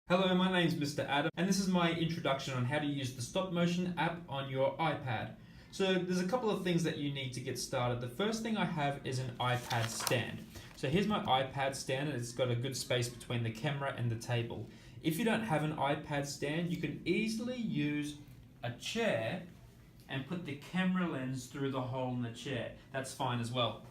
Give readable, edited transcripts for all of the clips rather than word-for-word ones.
Hello, my name is Mr. Adam, and this is my introduction on how to use the stop motion app on your iPad. So there's a couple of things that you need to get started. The first thing I have is an iPad stand. So here's my iPad stand, and it's got a good space between the camera and the table. If you don't have an iPad stand, you can easily use a chair and put the camera lens through the hole in the chair. That's fine as well.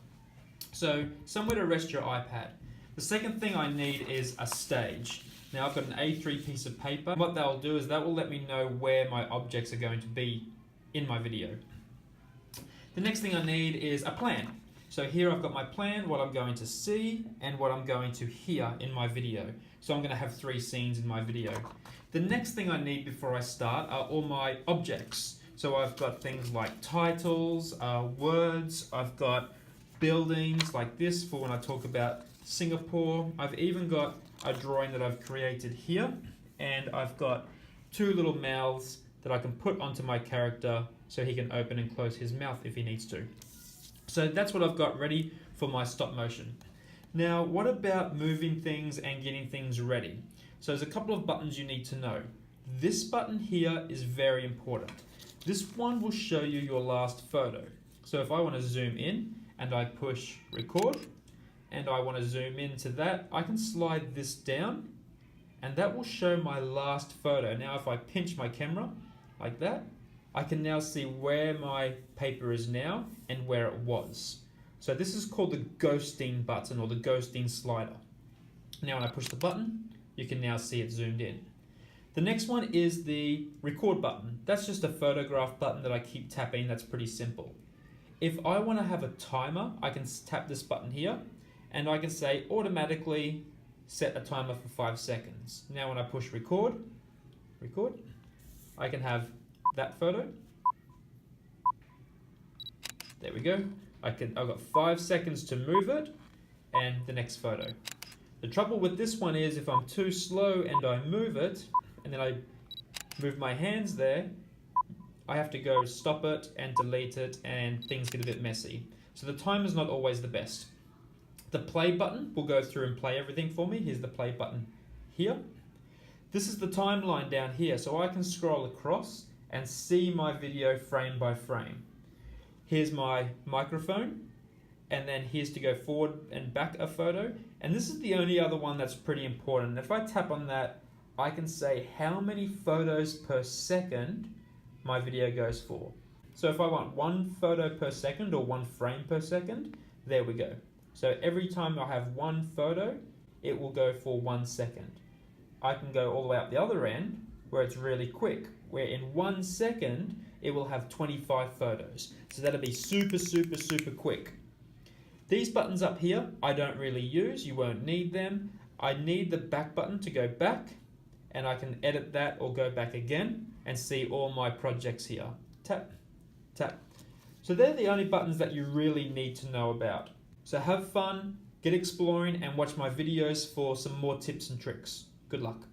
So somewhere to rest your iPad. The second thing I need is a stage. Now I've got an A3 piece of paper. What that'll do is that will let me know where my objects are going to be in my video. The next thing I need is a plan. So here I've got my plan, what I'm going to see, and what I'm going to hear in my video. So I'm going to have 3 scenes in my video. The next thing I need before I start are all my objects. So I've got things like titles, words, I've got buildings like this for when I talk about Singapore. I've even got a drawing that I've created here, and I've got 2 little mouths that I can put onto my character so he can open and close his mouth if he needs to. So that's what I've got ready for my stop motion. Now, what about moving things and getting things ready? So there's a couple of buttons you need to know. This button here is very important. This one will show you your last photo. So if I want to zoom in and I push record, and I want to zoom into that, I can slide this down and that will show my last photo. Now if I pinch my camera like that, I can now see where my paper is now and where it was. So this is called the ghosting button or the ghosting slider. Now when I push the button, you can now see it zoomed in. The next one is the record button. That's just a photograph button that I keep tapping. That's pretty simple. If I want to have a timer, I can tap this button here, and I can say automatically set a timer for 5 seconds. Now when I push record, I can have that photo. There we go. I've got 5 seconds to move it, and the next photo. The trouble with this one is if I'm too slow and I move it, and then I move my hands there, I have to go stop it and delete it, and things get a bit messy. So the timer's not always the best. The play button will go through and play everything for me. Here's the play button here. This is the timeline down here, so I can scroll across and see my video frame by frame. Here's my microphone, and then here's to go forward and back a photo. And this is the only other one that's pretty important. If I tap on that, I can say how many photos per second my video goes for. So if I want 1 photo per second or 1 frame per second, there we go. So every time I have 1 photo, it will go for 1 second. I can go all the way up the other end where it's really quick, where in 1 second, it will have 25 photos. So that'll be super, super, super quick. These buttons up here, I don't really use. You won't need them. I need the back button to go back, and I can edit that or go back again and see all my projects here. Tap, tap. So they're the only buttons that you really need to know about. So have fun, get exploring, and watch my videos for some more tips and tricks. Good luck.